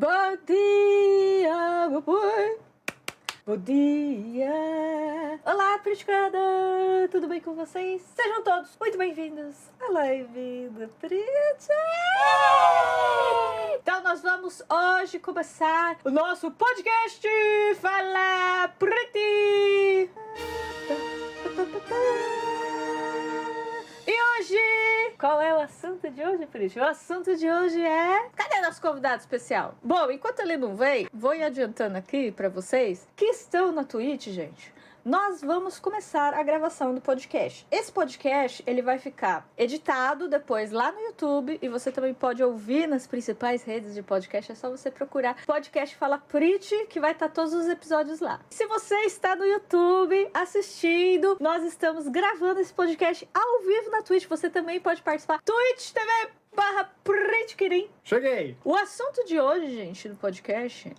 Bom dia, meu boi. Bom dia. Olá, Priticada. Tudo bem com vocês? Sejam todos muito bem-vindos à live do Prit. Então nós vamos hoje começar o nosso podcast Fala Priti. E hoje, qual é o assunto de hoje, Prit? O assunto de hoje é... Cadê nosso convidado especial? Bom, enquanto ele não vem, vou ir adiantando aqui pra vocês que estão na Twitch, gente. Nós vamos começar a gravação do podcast. Esse podcast, ele vai ficar editado depois lá no YouTube e você também pode ouvir nas principais redes de podcast. É só você procurar podcast Fala Prit, que vai estar todos os episódios lá. Se você está no YouTube assistindo, nós estamos gravando esse podcast ao vivo na Twitch. Você também pode participar. Twitch TV/Pritkirim. Cheguei! O assunto de hoje, gente, do podcast...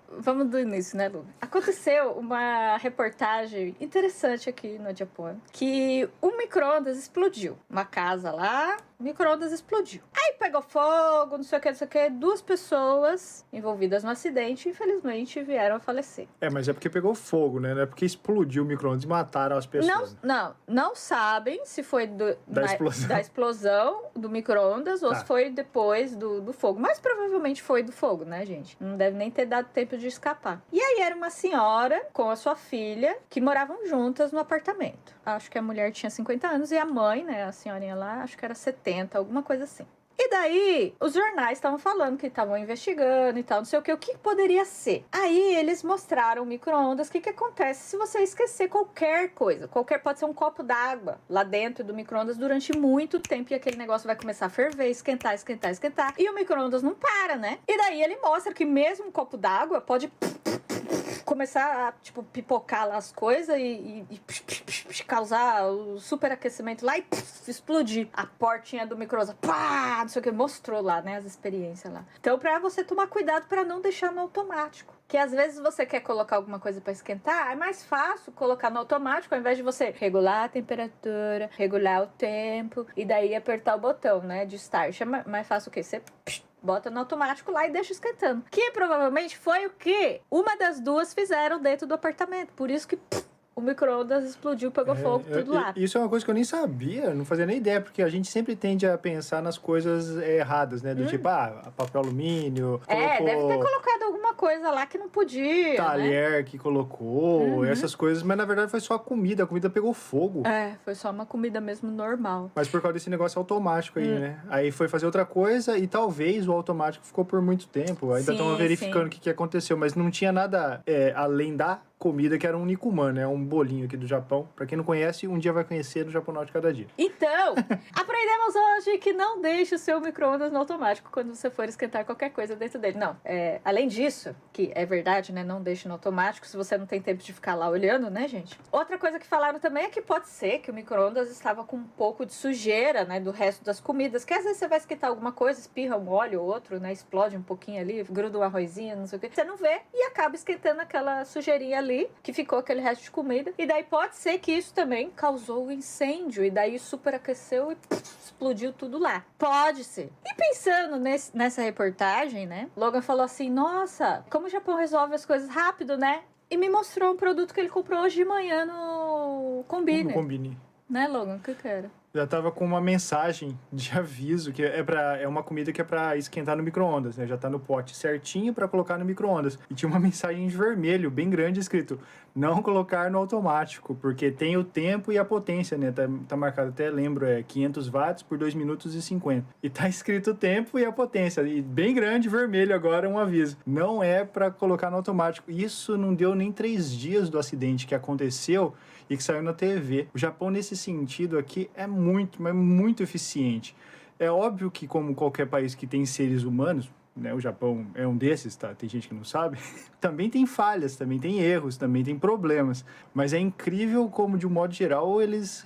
vamos do início, né, Lu? Aconteceu uma reportagem interessante aqui no Japão, que um micro-ondas explodiu. Uma casa lá, o micro-ondas explodiu. Aí pegou fogo, não sei o que, 2 pessoas envolvidas no acidente, infelizmente, vieram a falecer. Mas é porque pegou fogo, né? Não é porque explodiu o micro-ondas e mataram as pessoas. Não sabem se foi da explosão do micro-ondas ou se foi depois do fogo. Mas provavelmente foi do fogo, né, gente? Não deve nem ter dado tempo de escapar. E aí era uma senhora com a sua filha que moravam juntas no apartamento. Acho que a mulher tinha 50 anos e a mãe, né, a senhorinha lá, acho que era 70, alguma coisa assim. E daí, os jornais estavam falando que estavam investigando e tal, não sei o que poderia ser. Aí, eles mostraram o micro-ondas, o que acontece se você esquecer qualquer coisa. Pode ser um copo d'água lá dentro do micro-ondas durante muito tempo e aquele negócio vai começar a ferver, esquentar. E o micro-ondas não para, né? E daí, ele mostra que mesmo um copo d'água pode... começar a, pipocar lá as coisas e causar o superaquecimento lá e explodir a portinha do micro-ondas. Pá! Não sei o que, mostrou lá, né, as experiências lá. Então, pra você tomar cuidado pra não deixar no automático. Que às vezes você quer colocar alguma coisa pra esquentar, é mais fácil colocar no automático, ao invés de você regular a temperatura, regular o tempo e daí apertar o botão, né, de start. É mais fácil o quê? Você... bota no automático lá e deixa esquentando. Que provavelmente foi o que uma das 2 fizeram dentro do apartamento. Por isso que o micro-ondas explodiu, pegou fogo, tudo lá. Isso é uma coisa que eu nem sabia, não fazia nem ideia, porque a gente sempre tende a pensar nas coisas erradas, né? Do tipo, papel alumínio... deve ter colocado alguma coisa lá que não podia, talher, né? que colocou, essas coisas, mas na verdade foi só a comida pegou fogo. Foi só uma comida mesmo normal. Mas por causa desse negócio automático aí, né? Aí foi fazer outra coisa e talvez o automático ficou por muito tempo, ainda estão verificando o que aconteceu, mas não tinha nada além da comida, que era um Nikuman, né? Um bolinho aqui do Japão. Pra quem não conhece, um dia vai conhecer no Japão de cada dia. Então, aprendemos hoje que não deixe o seu micro-ondas no automático quando você for esquentar qualquer coisa dentro dele. Não, além disso, que é verdade, né? Não deixe no automático se você não tem tempo de ficar lá olhando, né, gente? Outra coisa que falaram também é que pode ser que o micro-ondas estava com um pouco de sujeira, né? Do resto das comidas, que às vezes você vai esquentar alguma coisa, espirra um óleo ou outro, né? Explode um pouquinho ali, gruda um arrozinho, não sei o que. Você não vê e acaba esquentando aquela sujeirinha ali, que ficou aquele resto de comida. E daí pode ser que isso também causou um incêndio. E daí superaqueceu e explodiu tudo lá. Pode ser. E pensando nessa reportagem, né? Logan falou assim, nossa, como o Japão resolve as coisas rápido, né? E me mostrou um produto que ele comprou hoje de manhã no Combine. No Combine. Né, Logan? O que era? Já tava com uma mensagem de aviso, que é uma comida que é pra esquentar no micro-ondas, né? Já tá no pote certinho pra colocar no micro-ondas. E tinha uma mensagem de vermelho, bem grande, escrito: não colocar no automático, porque tem o tempo e a potência, né? Tá marcado, até lembro, 500 watts por 2 minutos e 50. E tá escrito o tempo e a potência. E bem grande, vermelho agora, um aviso. Não é pra colocar no automático. Isso não deu nem 3 dias do acidente que aconteceu e que saiu na TV. O Japão, nesse sentido aqui, é muito, mas muito eficiente. É óbvio que, como qualquer país que tem seres humanos, né, o Japão é um desses, tá? Tem gente que não sabe, também tem falhas, também tem erros, também tem problemas. Mas é incrível como, de um modo geral, eles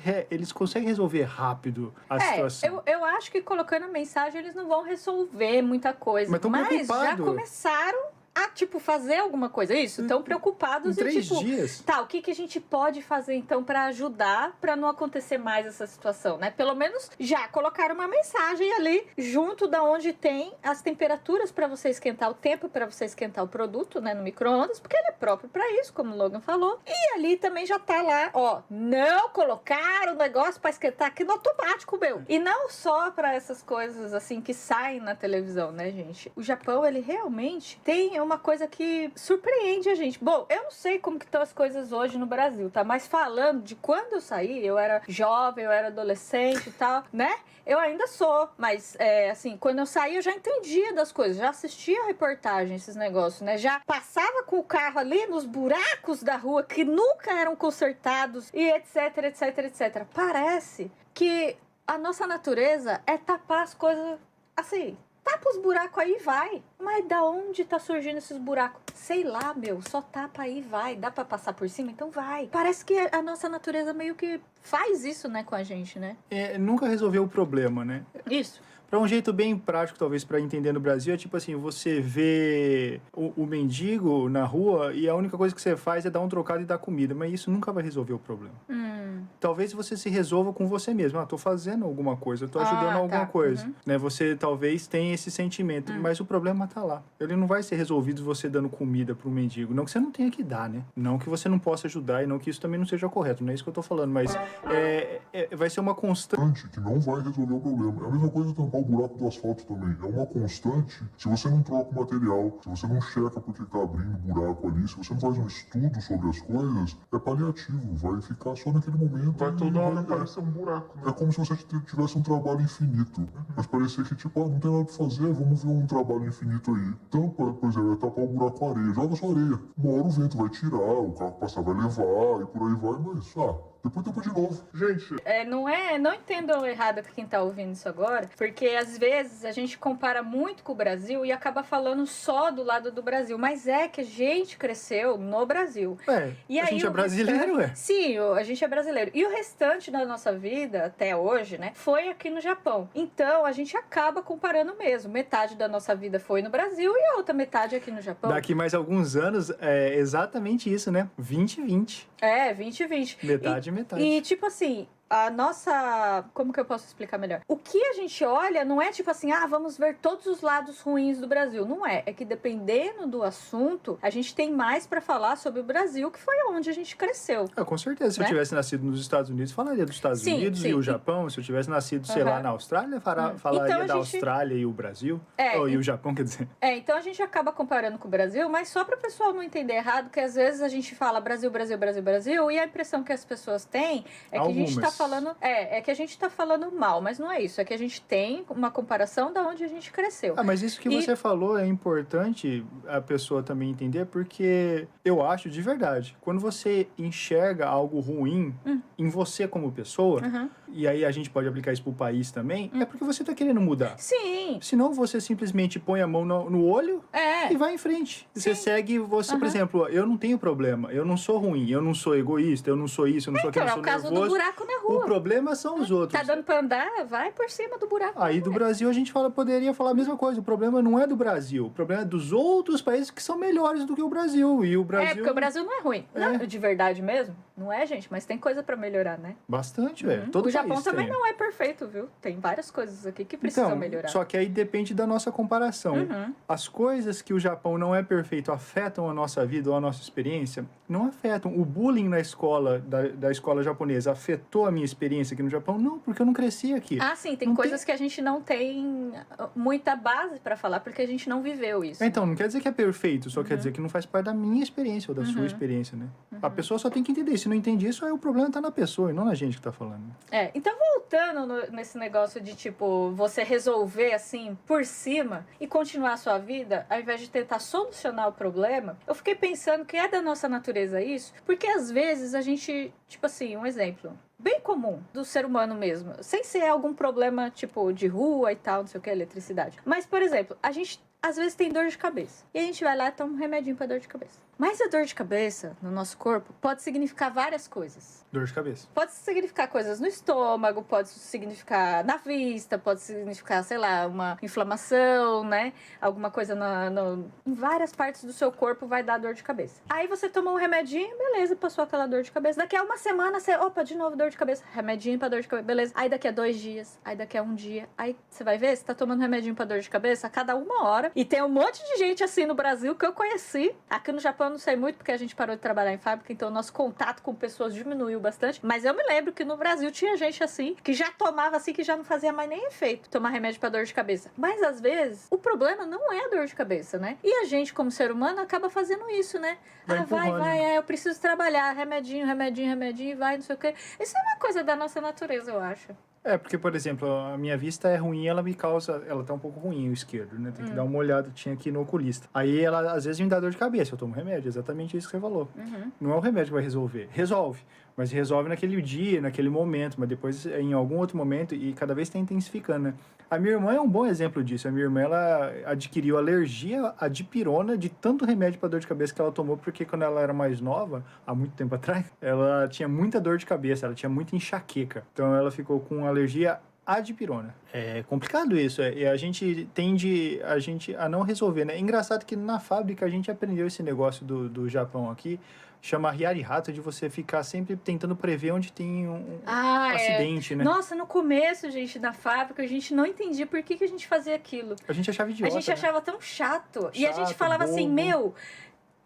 conseguem resolver rápido a situação. Eu acho que colocando a mensagem eles não vão resolver muita coisa. Mas já começaram a, tipo, fazer alguma coisa. Isso, estão preocupados em 3 tipo, dias. Tá, o que a gente pode fazer, então, pra ajudar, pra não acontecer mais essa situação, né? Pelo menos já colocaram uma mensagem ali, junto da onde tem as temperaturas pra você esquentar o tempo, pra você esquentar o produto, né, no micro-ondas, porque ele é próprio pra isso, como o Logan falou. E ali também já tá lá, ó, não colocaram o negócio pra esquentar aqui no automático, meu. E não só pra essas coisas, assim, que saem na televisão, né, gente? O Japão, ele realmente tem uma coisa que surpreende a gente. Bom, eu não sei como que estão as coisas hoje no Brasil, tá? Mas falando de quando eu saí, eu era jovem, eu era adolescente e tal, né? Eu ainda sou, mas, assim, quando eu saí, eu já entendia das coisas, já assistia a reportagem, esses negócios, né? Já passava com o carro ali nos buracos da rua que nunca eram consertados e etc, etc, etc. Parece que a nossa natureza é tapar as coisas assim. Tapa os buracos aí e vai. Mas da onde tá surgindo esses buracos? Sei lá, meu. Só tapa aí e vai. Dá pra passar por cima? Então vai. Parece que a nossa natureza meio que faz isso, né, com a gente, né? Nunca resolveu o problema, né? Isso. Para um jeito bem prático, talvez, para entender no Brasil, é tipo assim, você vê o mendigo na rua e a única coisa que você faz é dar um trocado e dar comida, mas isso nunca vai resolver o problema. Talvez você se resolva com você mesmo. Tô fazendo alguma coisa, tô ajudando alguma coisa. Né? Você talvez tenha esse sentimento, mas o problema tá lá. Ele não vai ser resolvido você dando comida para um mendigo. Não que você não tenha que dar, né? Não que você não possa ajudar e não que isso também não seja correto. Não é isso que eu tô falando, mas vai ser uma constante que não vai resolver o problema. É a mesma coisa tampar o buraco do asfalto também. É uma constante. Se você não troca o material, se você não checa porque tá abrindo buraco ali, se você não faz um estudo sobre as coisas, é paliativo. Vai ficar só naquele momento. Vai toda hora aparecer um buraco. Né? É como se você tivesse um trabalho infinito. Mas parecia que, tipo, não tem nada pra fazer, vamos ver um trabalho infinito aí. Tampa, por exemplo, é tapar o buraco com areia. Joga só areia. Uma hora o vento vai tirar, o carro passar vai levar e por aí vai, mas, depois tampa de novo. Gente, não entendam errado quem tá ouvindo isso agora, porque às vezes a gente compara muito com o Brasil e acaba falando só do lado do Brasil, mas é que a gente cresceu no Brasil. E a gente é brasileiro, Sim, a gente é brasileiro. E o restante da nossa vida, até hoje, né, foi aqui no Japão. Então, a gente acaba comparando mesmo. Metade da nossa vida foi no Brasil e a outra metade aqui no Japão. Daqui mais alguns anos, é exatamente isso, né? 2020. 2020. Metade. E tipo assim, a nossa... Como que eu posso explicar melhor? O que a gente olha não é tipo assim, vamos ver todos os lados ruins do Brasil. Não é. É que dependendo do assunto, a gente tem mais pra falar sobre o Brasil, que foi onde a gente cresceu. Com certeza. Se eu tivesse nascido nos Estados Unidos, falaria dos Estados Unidos e o Japão. Se eu tivesse nascido, sei lá, na Austrália, falaria então, da Austrália e o Brasil. E o Japão, quer dizer. Então a gente acaba comparando com o Brasil, mas só para o pessoal não entender errado, que às vezes a gente fala Brasil, Brasil, Brasil, Brasil, e a impressão que as pessoas têm é que a gente tá falando... que a gente tá falando mal, mas não é isso. É que a gente tem uma comparação da onde a gente cresceu. Mas isso que você falou é importante a pessoa também entender, porque eu acho de verdade, quando você enxerga algo ruim em você como pessoa, e aí a gente pode aplicar isso pro país também, é porque você tá querendo mudar. Sim. Senão você simplesmente põe a mão no olho e vai em frente. Sim. Você segue, por exemplo, eu não tenho problema, eu não sou ruim, eu não sou egoísta, eu não sou isso, eu não sou aquilo, eu não sou nervoso. É o caso do buraco na rua. O problema são os outros. Tá dando pra andar, vai por cima do buraco. Aí do Brasil a gente poderia falar a mesma coisa. O problema não é do Brasil. O problema é dos outros países que são melhores do que o Brasil. E o Brasil... porque o Brasil não é ruim. Não, de verdade mesmo. Não é, gente, mas tem coisa pra melhorar, né? Bastante, velho. Todo o Japão país também não é perfeito, viu? Tem várias coisas aqui que precisam melhorar. Só que aí depende da nossa comparação. As coisas que o Japão não é perfeito afetam a nossa vida ou a nossa experiência? Não afetam. O bullying na escola, da escola japonesa, afetou a minha experiência aqui no Japão? Não, porque eu não cresci aqui. Sim, tem coisas que a gente não tem muita base pra falar, porque a gente não viveu isso. Então, não quer dizer que é perfeito, só quer dizer que não faz parte da minha experiência ou da sua experiência, né? A pessoa só tem que entender. Se não entende isso, aí o problema tá na pessoa e não na gente que tá falando. Então voltando nesse negócio de, tipo, você resolver, assim, por cima e continuar a sua vida, ao invés de tentar solucionar o problema, eu fiquei pensando que é da nossa natureza isso, porque às vezes a gente, tipo assim, um exemplo bem comum do ser humano mesmo, sem ser algum problema, tipo, de rua e tal, não sei o que, eletricidade. Mas, por exemplo, a gente às vezes tem dor de cabeça. E a gente vai lá e toma um remedinho pra dor de cabeça. Mas a dor de cabeça, no nosso corpo, pode significar várias coisas. Dor de cabeça. Pode significar coisas no estômago, pode significar na vista, pode significar, sei lá, uma inflamação, né? Alguma coisa em várias partes do seu corpo vai dar dor de cabeça. Aí você toma um remedinho, beleza, passou aquela dor de cabeça. Daqui a uma semana, você, opa, de novo dor de cabeça. Remedinho pra dor de cabeça, beleza. Aí daqui a 2 dias, aí daqui a 1 dia. Aí você vai ver, você tá tomando remedinho pra dor de cabeça a cada 1 hora. E tem um monte de gente assim no Brasil que eu conheci. Aqui no Japão eu não sei muito, porque a gente parou de trabalhar em fábrica, então o nosso contato com pessoas diminuiu bastante. Mas eu me lembro que no Brasil tinha gente assim, que já tomava assim, que já não fazia mais nem efeito tomar remédio pra dor de cabeça. Mas às vezes, o problema não é a dor de cabeça, né? E a gente, como ser humano, acaba fazendo isso, né? Vai, eu preciso trabalhar, remedinho, vai, não sei o quê. Isso é uma coisa da nossa natureza, eu acho. Porque, por exemplo, a minha vista é ruim, ela tá um pouco ruim, o esquerdo, né? Tem que dar uma olhada, tinha aqui no oculista. Aí ela, às vezes, me dá dor de cabeça, eu tomo remédio, exatamente isso que você falou. Não é o remédio que vai resolver. Resolve, mas resolve naquele dia, naquele momento, mas depois em algum outro momento, e cada vez está intensificando, né? A minha irmã é um bom exemplo disso. A minha irmã, ela adquiriu alergia à dipirona de tanto remédio para dor de cabeça que ela tomou, porque quando ela era mais nova, há muito tempo atrás, ela tinha muita dor de cabeça, ela tinha muita enxaqueca. Então ela ficou com alergia à dipirona. É complicado isso, e a gente tende a não resolver, né? É engraçado que na fábrica a gente aprendeu esse negócio do Japão aqui, chama Hiyari-Hato, de você ficar sempre tentando prever onde tem um acidente, né? Nossa, no começo, gente, da fábrica, a gente não entendia por que a gente fazia aquilo. A gente achava idiota, A gente achava tão chato. E a gente falava bobo. assim,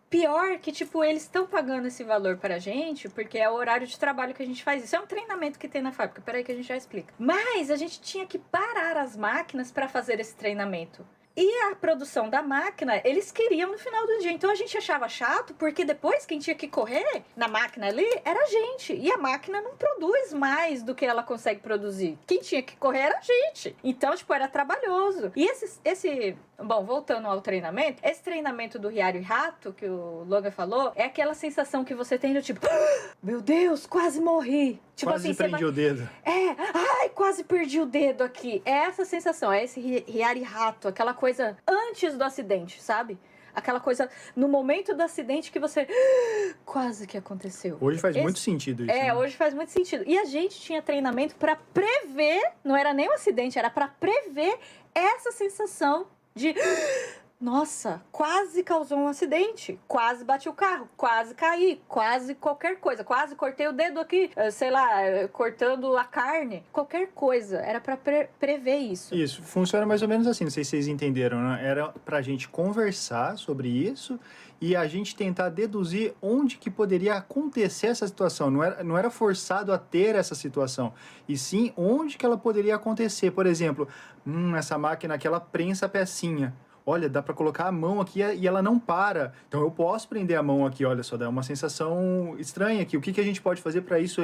pior que, tipo, eles estão pagando esse valor pra gente, porque é o horário de trabalho que a gente faz isso. É um treinamento que tem na fábrica, peraí que a gente já explica. Mas a gente tinha que parar as máquinas pra fazer esse treinamento. E a produção da máquina, eles queriam no final do dia. Então a gente achava chato, porque depois quem tinha que correr na máquina ali era a gente. E a máquina não produz mais do que ela consegue produzir. Quem tinha que correr era a gente. Então, tipo, era trabalhoso. E bom, voltando ao treinamento, esse treinamento do Hiyari-Hato, que o Logan falou, é aquela sensação que você tem do tipo, meu Deus, quase morri. Tipo quase assim, perdi o dedo. Quase perdi o dedo aqui. É essa sensação, é esse Hiyari-Hato, aquela coisa antes do acidente, sabe? Aquela coisa no momento do acidente que você quase que aconteceu. Hoje faz muito sentido isso. Né? Hoje faz muito sentido. E a gente tinha treinamento pra prever, não era nem um acidente, era pra prever essa sensação de nossa, quase causou um acidente, quase bati o carro, quase caí, quase qualquer coisa, quase cortei o dedo aqui, sei lá, cortando a carne, qualquer coisa, era pra prever isso. Isso, funciona mais ou menos assim, não sei se vocês entenderam, né? Era pra gente conversar sobre isso e a gente tentar deduzir onde que poderia acontecer essa situação, não era forçado a ter essa situação, e sim onde que ela poderia acontecer. Por exemplo, essa máquina aqui, ela prensa a pecinha. Olha, dá para colocar a mão aqui e ela não para. Então eu posso prender a mão aqui, olha só, dá uma sensação estranha aqui. O que a gente pode fazer para isso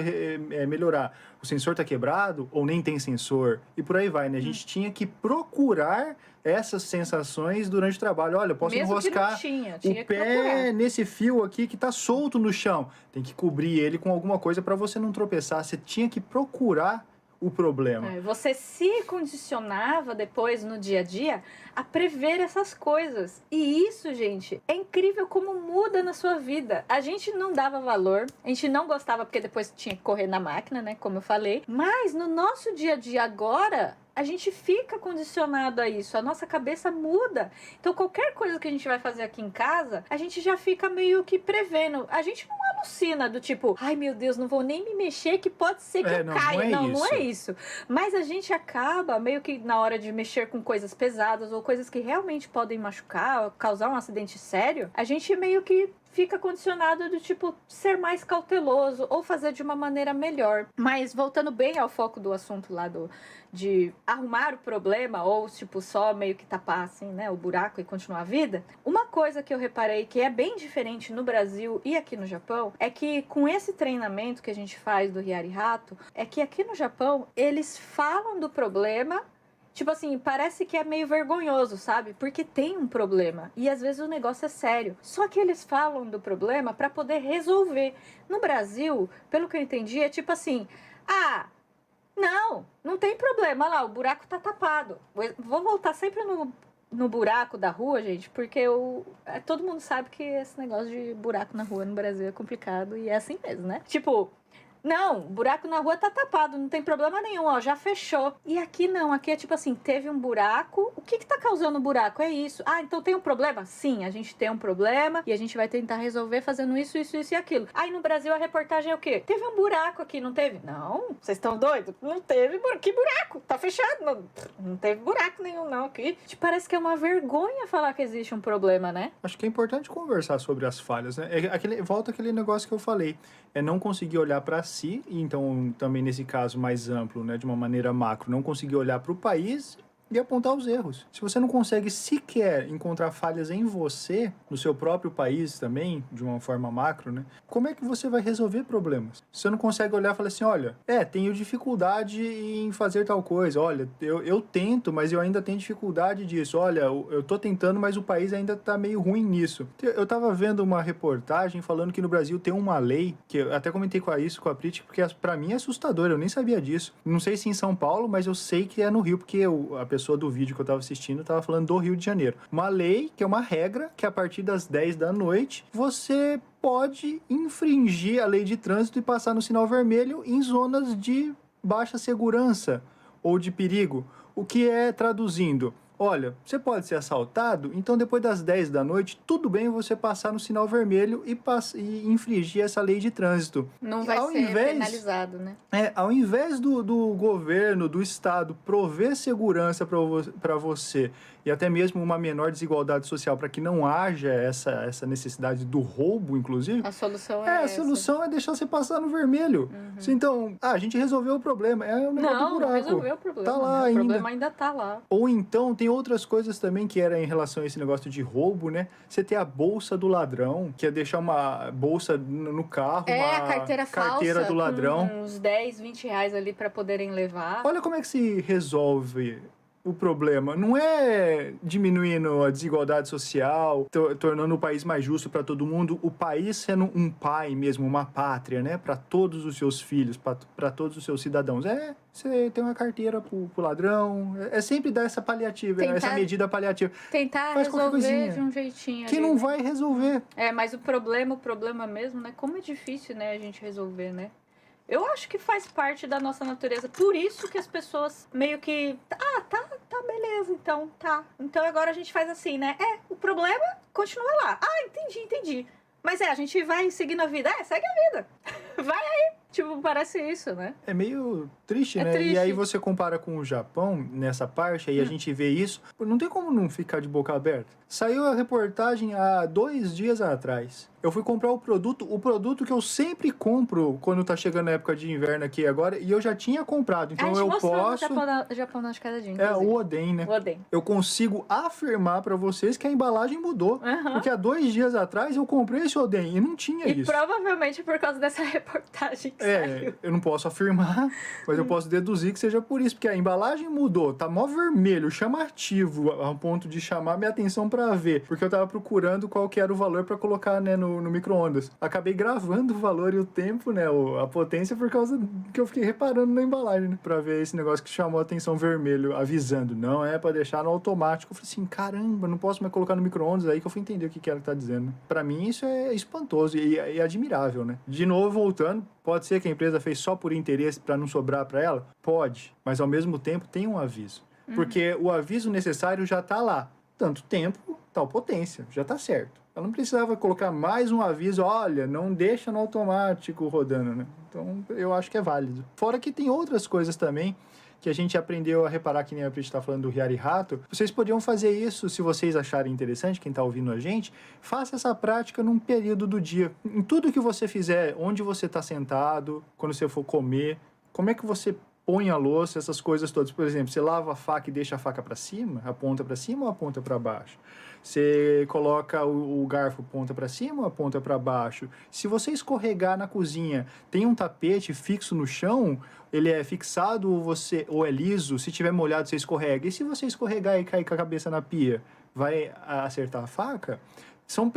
melhorar? O sensor está quebrado ou nem tem sensor? E por aí vai, né? A gente tinha que procurar essas sensações durante o trabalho. Olha, eu posso mesmo enroscar o pé nesse fio aqui que está solto no chão. Tem que cobrir ele com alguma coisa para você não tropeçar. Você tinha que procurar o problema. Você se condicionava depois no dia a dia a prever essas coisas. E isso, gente, é incrível como muda na sua vida. A gente não dava valor, a gente não gostava porque depois tinha que correr na máquina, né, como eu falei. Mas no nosso dia a dia agora, a gente fica condicionado a isso, a nossa cabeça muda. Então qualquer coisa que a gente vai fazer aqui em casa, a gente já fica meio que prevendo. A gente não alucina do tipo, ai meu Deus, não vou nem me mexer que pode ser que eu caia. Não é isso. Mas a gente acaba meio que na hora de mexer com coisas pesadas ou coisas que realmente podem machucar, causar um acidente sério, a gente meio que fica condicionado do tipo ser mais cauteloso ou fazer de uma maneira melhor. Mas voltando bem ao foco do assunto lá de arrumar o problema ou tipo só meio que tapar assim, né, o buraco e continuar a vida. Uma coisa que eu reparei que é bem diferente no Brasil e aqui no Japão é que com esse treinamento que a gente faz do Hiyari-Hato, é que aqui no Japão eles falam do problema. Tipo assim, parece que é meio vergonhoso, sabe? Porque tem um problema. E às vezes o negócio é sério. Só que eles falam do problema pra poder resolver. No Brasil, pelo que eu entendi, é tipo assim... não tem problema. Olha lá, o buraco tá tapado. Vou voltar sempre no buraco da rua, gente, porque todo mundo sabe que esse negócio de buraco na rua no Brasil é complicado e é assim mesmo, né? Tipo, não, o buraco na rua tá tapado, não tem problema nenhum, ó, já fechou. E aqui não, aqui é tipo assim, teve um buraco, o que tá causando o buraco? É isso. Ah, então tem um problema? Sim, a gente tem um problema e a gente vai tentar resolver fazendo isso e aquilo. Aí no Brasil a reportagem é o quê? Teve um buraco aqui, não teve? Não, vocês estão doidos? Não teve buraco. Que buraco? Tá fechado. Não teve buraco nenhum não aqui. Tipo, parece que é uma vergonha falar que existe um problema, né? Acho que é importante conversar sobre as falhas, né? Volta aquele negócio que eu falei, é não conseguir olhar para si, e então também nesse caso mais amplo, né, de uma maneira macro, não conseguir olhar para o país e apontar os erros. Se você não consegue sequer encontrar falhas em você, no seu próprio país também, de uma forma macro, né? Como é que você vai resolver problemas? Se você não consegue olhar e falar assim, olha, tenho dificuldade em fazer tal coisa, olha, eu tento, mas eu ainda tenho dificuldade disso, olha, eu tô tentando, mas o país ainda tá meio ruim nisso. Eu tava vendo uma reportagem falando que no Brasil tem uma lei, que eu até comentei com a Prit, porque pra mim é assustador, eu nem sabia disso. Não sei se em São Paulo, mas eu sei que é no Rio, porque a pessoa do vídeo que eu estava assistindo estava falando do Rio de Janeiro. Uma lei, que é uma regra, que a partir das 10 da noite, você pode infringir a lei de trânsito e passar no sinal vermelho em zonas de baixa segurança ou de perigo. O que é, traduzindo, olha, você pode ser assaltado, então depois das 10 da noite, tudo bem você passar no sinal vermelho e infringir essa lei de trânsito. Não vai ser penalizado, né? Ao invés do governo, do Estado, prover segurança para você e até mesmo uma menor desigualdade social para que não haja essa necessidade do roubo, inclusive. A solução a solução é deixar você passar no vermelho. Então, a gente resolveu o problema. É um negócio do buraco. Não resolveu o problema. Tá lá ainda. O problema ainda tá lá. Ou então, tem outras coisas também que era em relação a esse negócio de roubo, né? Você tem a bolsa do ladrão, que é deixar uma bolsa no carro, a carteira falsa, do ladrão. Com uns 10, 20 reais ali para poderem levar. Olha como é que se resolve o problema. Não é diminuindo a desigualdade social, tornando o país mais justo para todo mundo, o país sendo um pai mesmo, uma pátria, né? Para todos os seus filhos, para todos os seus cidadãos. Você tem uma carteira pro ladrão, é sempre dar essa paliativa, essa medida paliativa. Tentar resolver de um jeitinho. Que não vai resolver. Mas o problema mesmo, né? Como é difícil, né, a gente resolver, né? Eu acho que faz parte da nossa natureza. Por isso que as pessoas meio que... tá, beleza, então, tá. Então agora a gente faz assim, né? O problema continua lá. Entendi. Mas a gente vai seguindo a vida. Segue a vida. Vai aí. Tipo, parece isso, né? É meio triste, né? Triste. E aí você compara com o Japão, nessa parte, aí a gente vê isso. Não tem como não ficar de boca aberta. Saiu a reportagem há 2 dias atrás. Eu fui comprar o produto que eu sempre compro quando tá chegando a época de inverno aqui agora, e eu já tinha comprado, então eu posso... O Japão na Escada de o Oden, né? O Oden. Eu consigo afirmar pra vocês que a embalagem mudou. Porque há 2 dias atrás eu comprei esse Oden e não tinha isso. E provavelmente por causa dessa reportagem que saiu. Eu não posso afirmar, mas eu posso deduzir que seja por isso, porque a embalagem mudou, tá mó vermelho, chamativo, ao ponto de chamar minha atenção pra ver, porque eu tava procurando qual que era o valor pra colocar, né, no micro-ondas. Acabei gravando o valor e o tempo, né, a potência, por causa que eu fiquei reparando na embalagem, né, pra ver esse negócio que chamou a atenção vermelho, avisando, não é pra deixar no automático. Eu falei assim, caramba, não posso mais colocar no micro-ondas, aí que eu fui entender o que ela tá dizendo. Pra mim isso é espantoso e admirável, né. De novo, voltando, pode ser que a empresa fez só por interesse para não sobrar para ela? Pode, mas ao mesmo tempo tem um aviso. Porque o aviso necessário já está lá. Tanto tempo, tal potência, já está certo. Ela não precisava colocar mais um aviso, olha, não deixa no automático rodando, né? Então, eu acho que é válido. Fora que tem outras coisas também que a gente aprendeu a reparar, que nem a Prit está falando do Hiyari Rato. Vocês podiam fazer isso, se vocês acharem interessante, quem está ouvindo a gente, faça essa prática num período do dia. Em tudo que você fizer, onde você está sentado, quando você for comer, como é que você põe a louça, essas coisas todas. Por exemplo, você lava a faca e deixa a faca para cima, a ponta para cima ou a ponta para baixo? Você coloca o garfo ponta para cima ou a ponta para baixo? Se você escorregar na cozinha, tem um tapete fixo no chão, ele é fixado ou é liso? Se tiver molhado, você escorrega. E se você escorregar e cair com a cabeça na pia, vai acertar a faca? São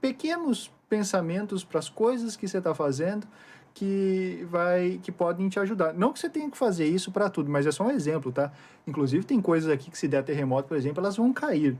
pequenos pensamentos para as coisas que você está fazendo que podem te ajudar. Não que você tenha que fazer isso para tudo, mas é só um exemplo, tá? Inclusive, tem coisas aqui que se der terremoto, por exemplo, elas vão cair.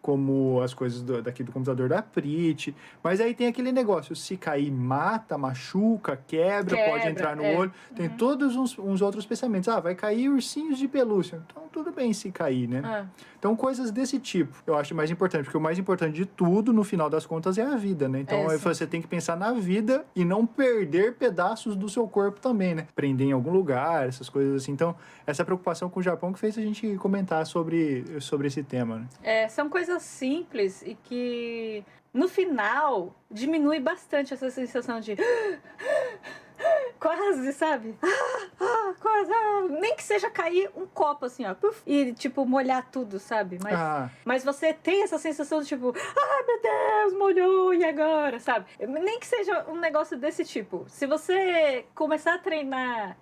Como as coisas daqui do computador da Prit. Mas aí tem aquele negócio, se cair, mata, machuca, quebra pode entrar no olho. Tem todos uns outros pensamentos. Vai cair ursinhos de pelúcia. Então, tudo bem se cair, né? Então, coisas desse tipo, eu acho mais importante. Porque o mais importante de tudo, no final das contas, é a vida, né? Então, você tem que pensar na vida e não perder pedaços do seu corpo também, né? Prender em algum lugar, essas coisas assim. Então, essa preocupação com o Japão que fez a gente comentar sobre esse tema, né? São coisas simples e que no final diminui bastante essa sensação de quase, sabe? Quase, nem que seja cair um copo assim, ó, e tipo molhar tudo, sabe? Mas você tem essa sensação de tipo, meu Deus, molhou, e agora, sabe? Nem que seja um negócio desse tipo. Se você começar a treinar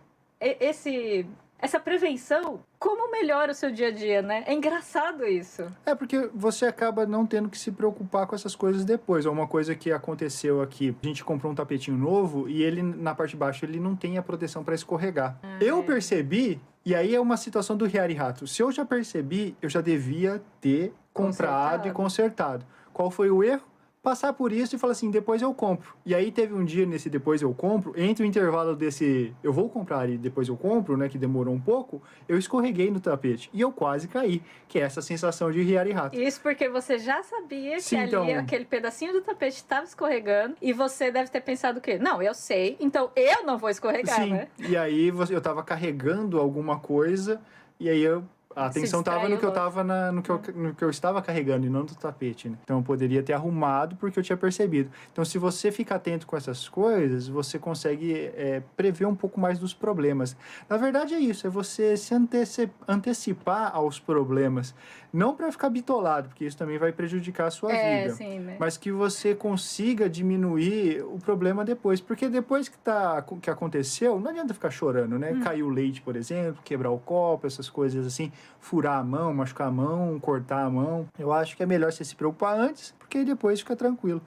essa prevenção, como melhora o seu dia a dia, né? É engraçado isso. Porque você acaba não tendo que se preocupar com essas coisas depois. Uma coisa que aconteceu aqui, a gente comprou um tapetinho novo e ele, na parte de baixo, ele não tem a proteção para escorregar. Eu percebi, e aí é uma situação do Hiyari Hato. Se eu já percebi, eu já devia ter comprado e consertado. Qual foi o erro? Passar por isso e falar assim, depois eu compro. E aí teve um dia nesse depois eu compro, entre o intervalo desse eu vou comprar e depois eu compro, né, que demorou um pouco, eu escorreguei no tapete e eu quase caí, que é essa sensação de Hiyari Hato. Isso porque você já sabia que ali aquele pedacinho do tapete estava escorregando e você deve ter pensado o quê? Não, eu sei, então eu não vou escorregar, né? E aí eu tava carregando alguma coisa e aí a atenção estava no que eu tava no que eu estava carregando e não no tapete, né? Então eu poderia ter arrumado porque eu tinha percebido. Então se você fica atento com essas coisas, você consegue prever um pouco mais dos problemas. Na verdade é isso, é você se antecipar aos problemas. Não para ficar bitolado, porque isso também vai prejudicar a sua vida. Sim, né? Mas que você consiga diminuir o problema depois. Porque depois que aconteceu, não adianta ficar chorando, né? Caiu o leite, por exemplo, quebrar o copo, essas coisas assim. Furar a mão, machucar a mão, cortar a mão. Eu acho que é melhor você se preocupar antes, porque aí depois fica tranquilo.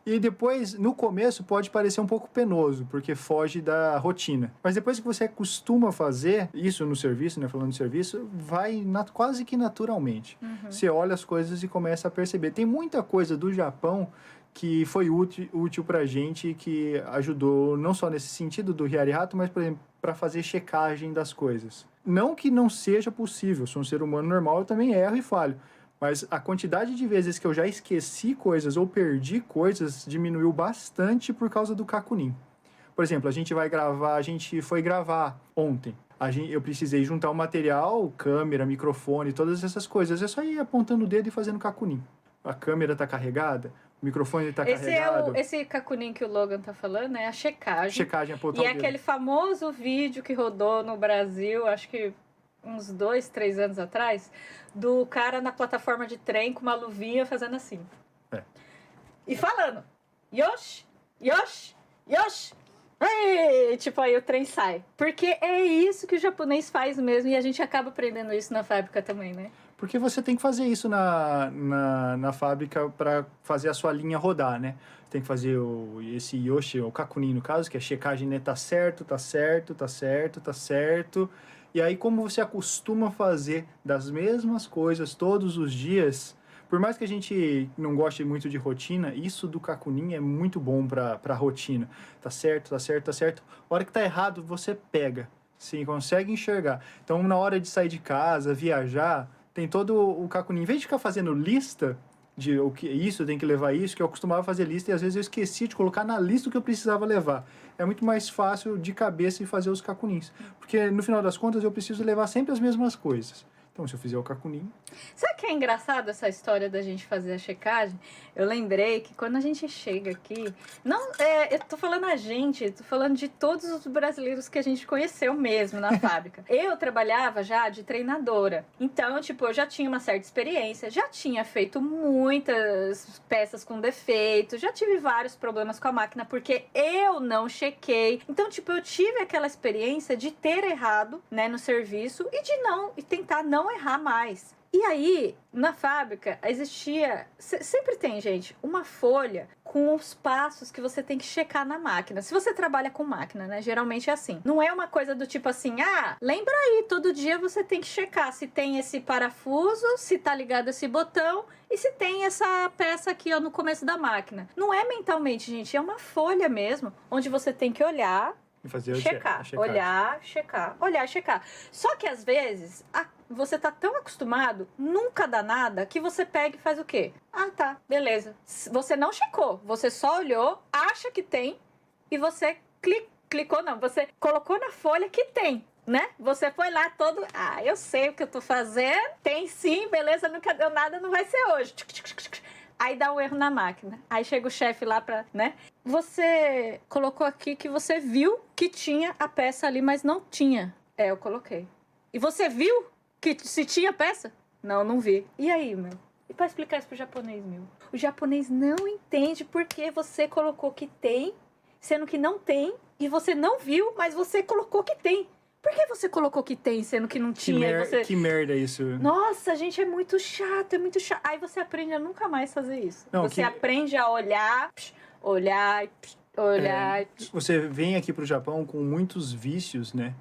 E depois, no começo, pode parecer um pouco penoso, porque foge da rotina. Mas depois que você costuma fazer isso no serviço, né? Falando de serviço, vai quase que naturalmente. Você olha as coisas e começa a perceber. Tem muita coisa do Japão que foi útil pra gente e que ajudou não só nesse sentido do Hiyari Hato, mas, por exemplo, para fazer checagem das coisas. Não que não seja possível, sou um ser humano normal, eu também erro e falho. Mas a quantidade de vezes que eu já esqueci coisas ou perdi coisas diminuiu bastante por causa do Kakunin. Por exemplo, a gente foi gravar ontem. Eu precisei juntar o material, câmera, microfone, todas essas coisas. É só ir apontando o dedo e fazendo Kakunin. A câmera tá carregada, o microfone tá carregado. Esse Kakunin que o Logan tá falando é a checagem. Checagem, apontar o dedo. E aquele famoso vídeo que rodou no Brasil, acho que uns 2, 3 anos atrás, do cara na plataforma de trem com uma luvinha fazendo assim. E falando, Yoshi, Yoshi, Yoshi. Ei! Tipo, aí o trem sai. Porque é isso que o japonês faz mesmo e a gente acaba aprendendo isso na fábrica também, né? Porque você tem que fazer isso na fábrica para fazer a sua linha rodar, né? Tem que fazer esse Yoshi, o Kakunin no caso, que é checagem, né? Tá certo, tá certo, tá certo, tá certo. E aí, como você acostuma fazer das mesmas coisas todos os dias, por mais que a gente não goste muito de rotina, isso do Kakunin é muito bom pra rotina. Tá certo, tá certo, tá certo. A hora que tá errado, você pega. Sim, consegue enxergar. Então, na hora de sair de casa, viajar, tem todo o Kakunin. Em vez de ficar fazendo lista de o que isso, tem que levar isso, que eu costumava fazer lista e às vezes eu esqueci de colocar na lista o que eu precisava levar. É muito mais fácil de cabeça e fazer os Kakunins. Porque, no final das contas, eu preciso levar sempre as mesmas coisas. Então, se eu fizer o Kakunin... Sabe que é engraçado essa história da gente fazer a checagem? Eu lembrei que quando a gente chega aqui... eu tô falando tô falando de todos os brasileiros que a gente conheceu mesmo na fábrica. Eu trabalhava já de treinadora. Então, tipo, eu já tinha uma certa experiência, já tinha feito muitas peças com defeito, já tive vários problemas com a máquina porque eu não chequei. Então, tipo, eu tive aquela experiência de ter errado, né, no serviço e de tentar não errar mais. E aí, na fábrica, existia... Sempre tem, gente, uma folha com os passos que você tem que checar na máquina. Se você trabalha com máquina, né? Geralmente é assim. Não é uma coisa do tipo assim, lembra aí, todo dia você tem que checar se tem esse parafuso, se tá ligado esse botão e se tem essa peça aqui, ó, no começo da máquina. Não é mentalmente, gente, é uma folha mesmo, onde você tem que olhar, fazer checar, olhar, checar, olhar, checar. Só que às vezes você tá tão acostumado, nunca dá nada, que você pega e faz o quê? Tá, beleza. Você não checou, você só olhou, acha que tem e você clicou, não, você colocou na folha que tem, né? Você foi lá todo, eu sei o que eu tô fazendo, tem sim, beleza, nunca deu nada, não vai ser hoje. Aí dá um erro na máquina. Aí chega o chefe lá pra, né? Você colocou aqui que você viu que tinha a peça ali, mas não tinha. Eu coloquei. E você viu que se tinha peça? Não vi. E aí, meu? E pra explicar isso pro japonês, meu? O japonês não entende porque você colocou que tem, sendo que não tem, e você não viu, mas você colocou que tem. Por que você colocou que tem, sendo que não tinha? Que merda isso. Nossa, gente, é muito chato, é muito chato. Aí você aprende a nunca mais fazer isso. Você aprende a olhar. Você vem aqui pro Japão com muitos vícios, né?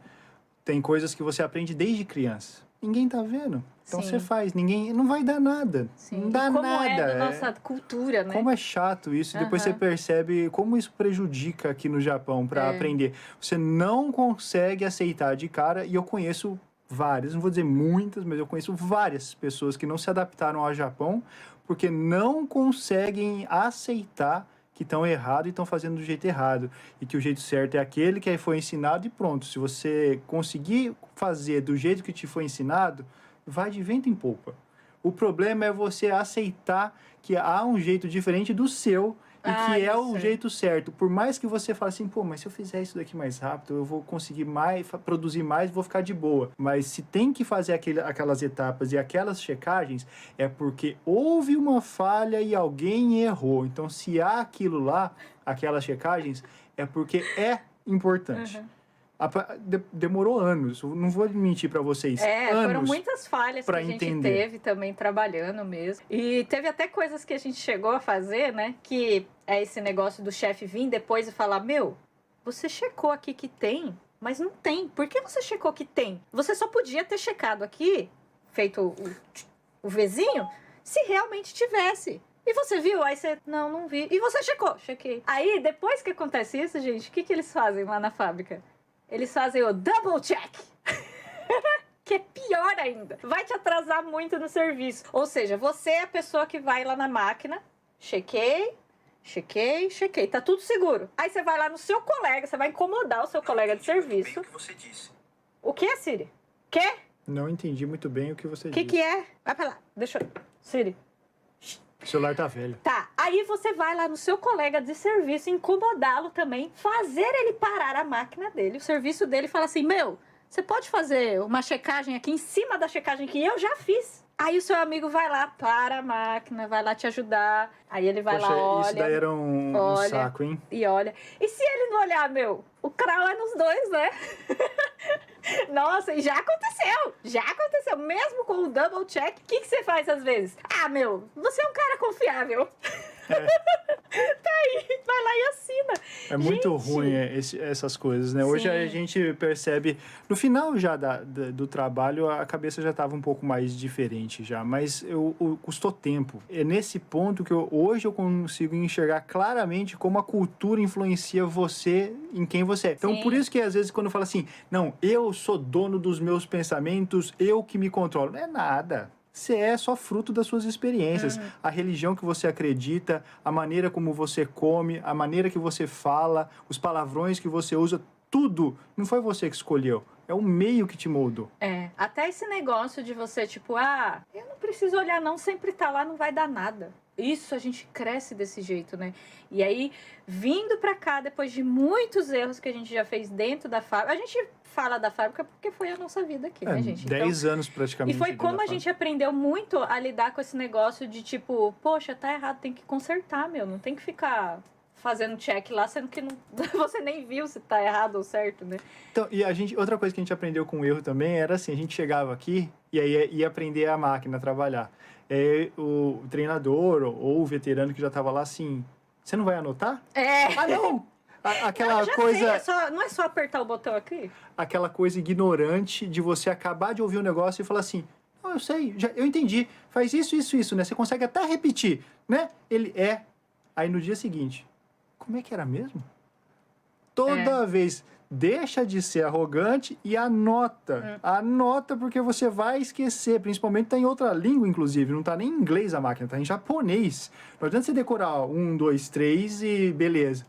Tem coisas que você aprende desde criança. Ninguém tá vendo. Então você faz. Não vai dar nada. Sim. Não dá como nada. É da nossa cultura, né? Como é chato isso. Depois você percebe como isso prejudica aqui no Japão para aprender. Você não consegue aceitar de cara. E eu conheço várias, não vou dizer muitas, mas eu conheço várias pessoas que não se adaptaram ao Japão porque não conseguem aceitar que estão errado e estão fazendo do jeito errado. E que o jeito certo é aquele que foi ensinado e pronto. Se você conseguir fazer do jeito que te foi ensinado, vai de vento em popa. O problema é você aceitar que há um jeito diferente do seu e que é o jeito certo. Por mais que você fale assim, mas se eu fizer isso daqui mais rápido, eu vou conseguir produzir mais, vou ficar de boa. Mas se tem que fazer aquelas etapas e aquelas checagens, é porque houve uma falha e alguém errou. Então, se há aquilo lá, aquelas checagens, é porque é importante. Demorou anos, não vou mentir para vocês. Anos foram muitas falhas que a gente teve também trabalhando mesmo. E teve até coisas que a gente chegou a fazer, né? Que é esse negócio do chefe vir depois e falar: você checou aqui que tem, mas não tem. Por que você checou que tem? Você só podia ter checado aqui, feito o Vzinho, se realmente tivesse. E você viu? Aí você, não vi. E você checou? Chequei. Aí, depois que acontece isso, gente, o que eles fazem lá na fábrica? Eles fazem o double check. Que é pior ainda. Vai te atrasar muito no serviço. Ou seja, você é a pessoa que vai lá na máquina. Chequei. Tá tudo seguro. Aí você vai lá no seu colega. Você vai incomodar o seu colega de serviço. O que você disse? O que, Siri? Quê? Não entendi muito bem o que você disse. O que é? Vai pra lá. Deixa eu... Siri. O celular tá velho. Tá, aí você vai lá no seu colega de serviço, incomodá-lo também, fazer ele parar a máquina dele, o serviço dele, e falar assim, você pode fazer uma checagem aqui em cima da checagem que eu já fiz? Aí o seu amigo vai lá, para a máquina, vai lá te ajudar, aí ele vai lá, olha... Isso daí era um saco, hein? E olha. E se ele não olhar, o crau é nos dois, né? Nossa, e já aconteceu. Mesmo com o double check, o que você faz às vezes? Você é um cara confiável. Tá aí, vai lá e assina. É muito ruim essas coisas, né? Hoje a gente percebe, no final já do trabalho, a cabeça já estava um pouco mais diferente já, mas custou tempo. É nesse ponto que hoje eu consigo enxergar claramente como a cultura influencia você em quem você é. Então, por isso que às vezes quando eu falo assim, não, eu sou dono dos meus pensamentos, eu que me controlo. Não é nada. Você é só fruto das suas experiências. A religião que você acredita, a maneira como você come, a maneira que você fala, os palavrões que você usa, tudo não foi você que escolheu. É o meio que te moldou. Até esse negócio de você, eu não preciso olhar não, sempre tá lá, não vai dar nada. Isso, a gente cresce desse jeito, né? E aí, vindo pra cá, depois de muitos erros que a gente já fez dentro da fábrica, a gente fala da fábrica porque foi a nossa vida aqui, né, gente? 10 anos praticamente. E foi como a gente aprendeu muito a lidar com esse negócio de poxa, tá errado, tem que consertar, não tem que ficar fazendo check lá, sendo que não, você nem viu se tá errado ou certo, né? Então, e outra coisa que a gente aprendeu com o erro também era assim, a gente chegava aqui e aí ia aprender a máquina a trabalhar. E aí o treinador ou o veterano que já estava lá assim, você não vai anotar? Ah, não! Aquela coisa... Não é só apertar o botão aqui? Aquela coisa ignorante de você acabar de ouvir um negócio e falar assim, não, eu sei, eu entendi, faz isso, né? Você consegue até repetir, né? Ele Aí no dia seguinte, como é que era mesmo? Toda vez, deixa de ser arrogante e anota. Anota porque você vai esquecer, principalmente tá em outra língua, inclusive. Não tá nem em inglês a máquina, tá em japonês. Não adianta você decorar 1, 2, 3 e beleza.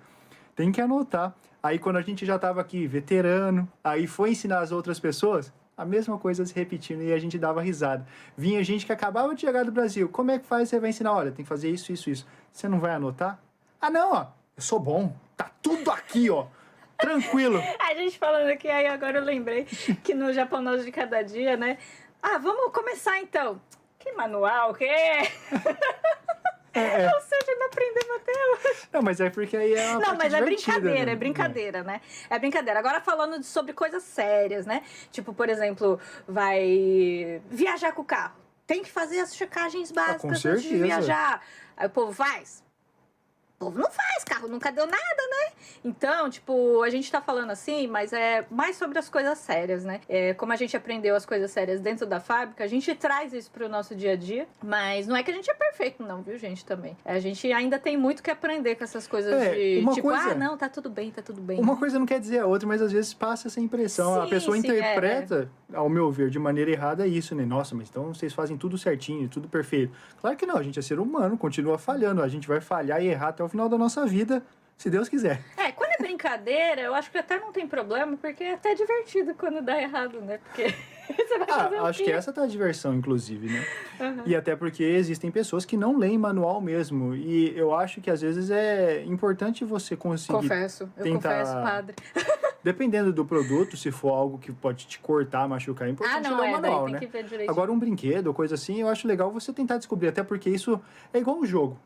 Tem que anotar. Aí quando a gente já tava aqui, veterano, aí foi ensinar as outras pessoas, a mesma coisa se repetindo e a gente dava risada. Vinha gente que acabava de chegar do Brasil. Como é que faz? Você vai ensinar, olha, tem que fazer isso. Você não vai anotar? Ah, não, ó, eu sou bom. Tá tudo aqui, ó. Tranquilo. A gente falando aqui, aí agora eu lembrei que no Japonês de Cada Dia, né? Ah, vamos começar então. Que manual, o quê? Ou seja, não aprendemos até hoje. Não, mas é porque aí é uma Não, mas é brincadeira, né? é brincadeira, né? É brincadeira. Agora falando sobre coisas sérias, né? Tipo, por exemplo, vai viajar com o carro. Tem que fazer as checagens básicas antes de viajar. Aí o povo faz. O povo não faz, carro nunca deu nada, né? Então, tipo, a gente tá falando assim, mas é mais sobre as coisas sérias, né? Como a gente aprendeu as coisas sérias dentro da fábrica, a gente traz isso pro nosso dia a dia, mas não é que a gente é perfeito não, viu, gente, também. A gente ainda tem muito que aprender com essas coisas de, tipo, não, tá tudo bem. Uma coisa não quer dizer a outra, mas às vezes passa essa impressão. A pessoa interpreta, ao meu ver, de maneira errada isso, né? Nossa, mas então vocês fazem tudo certinho, tudo perfeito. Claro que não, a gente é ser humano, continua falhando, a gente vai falhar e errar até o final da nossa vida, se Deus quiser. Quando é brincadeira, eu acho que até não tem problema, porque é até divertido quando dá errado, né? Porque você vai fazer acho que essa tá a diversão, inclusive, né? E até porque existem pessoas que não leem manual mesmo, e eu acho que às vezes é importante você conseguir... Confesso, padre. Dependendo do produto, se for algo que pode te cortar, machucar, é importante ler o manual, né? Tem que ver direitinho. Agora, um brinquedo ou coisa assim, eu acho legal você tentar descobrir, até porque isso é igual um jogo.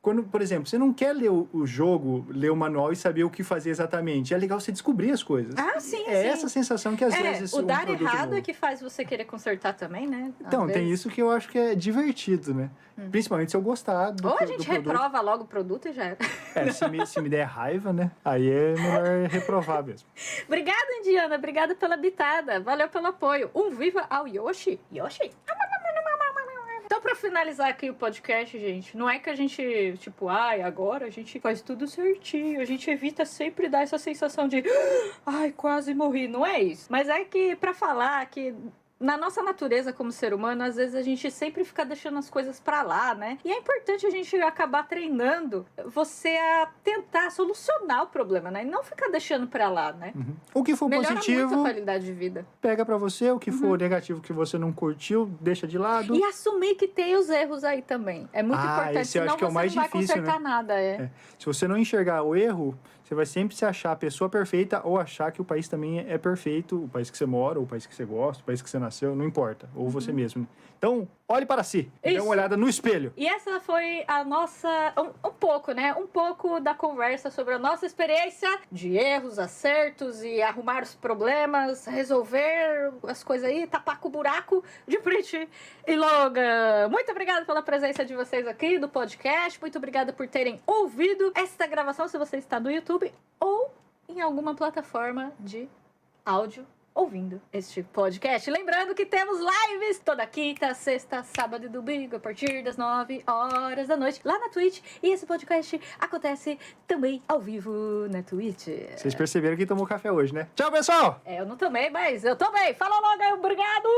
Quando, por exemplo, você não quer ler o jogo, ler o manual e saber o que fazer exatamente. É legal você descobrir as coisas. Sim. Essa sensação que às vezes... O dar errado é que faz você querer consertar também, né? Então, tem isso que eu acho que é divertido, né? Principalmente se eu gostar do Ou a gente reprova logo o produto e já era. Se me der raiva, né? Aí é melhor reprovar mesmo. Obrigada, Indiana. Obrigada pela bitada. Valeu pelo apoio. Viva ao Yoshi. Então, pra finalizar aqui o podcast, gente, não é que a gente, tipo, agora a gente faz tudo certinho, a gente evita sempre dar essa sensação de quase morri, não é isso. Mas é que pra falar que na nossa natureza como ser humano, às vezes a gente sempre fica deixando as coisas pra lá, né? E é importante a gente acabar treinando você a tentar solucionar o problema, né? E não ficar deixando pra lá, né? O que for melhora positivo, muito a qualidade de vida. Pega pra você. O que for negativo que você não curtiu, deixa de lado. E assumir que tem os erros aí também. É muito importante, esse eu senão acho que é o mais você não difícil, vai consertar nada. Se você não enxergar o erro, você vai sempre se achar a pessoa perfeita ou achar que o país também é perfeito, o país que você mora, ou o país que você gosta, o país que você nasceu, não importa. Ou você mesmo. Então, olhe para si. Dê uma olhada no espelho. E essa foi a nossa... Um pouco, né? Um pouco da conversa sobre a nossa experiência de erros, acertos e arrumar os problemas, resolver as coisas aí, tapar com o buraco de Pretty e Logan. Muito obrigada pela presença de vocês aqui do podcast. Muito obrigada por terem ouvido esta gravação, se você está no YouTube ou em alguma plataforma de áudio ouvindo este podcast. Lembrando que temos lives toda quinta, sexta, sábado e domingo a partir das 9 horas da noite lá na Twitch. E esse podcast acontece também ao vivo na Twitch. Vocês perceberam que tomou café hoje, né? Tchau, pessoal! Eu não tomei, mas eu tomei. Falou logo aí, obrigado!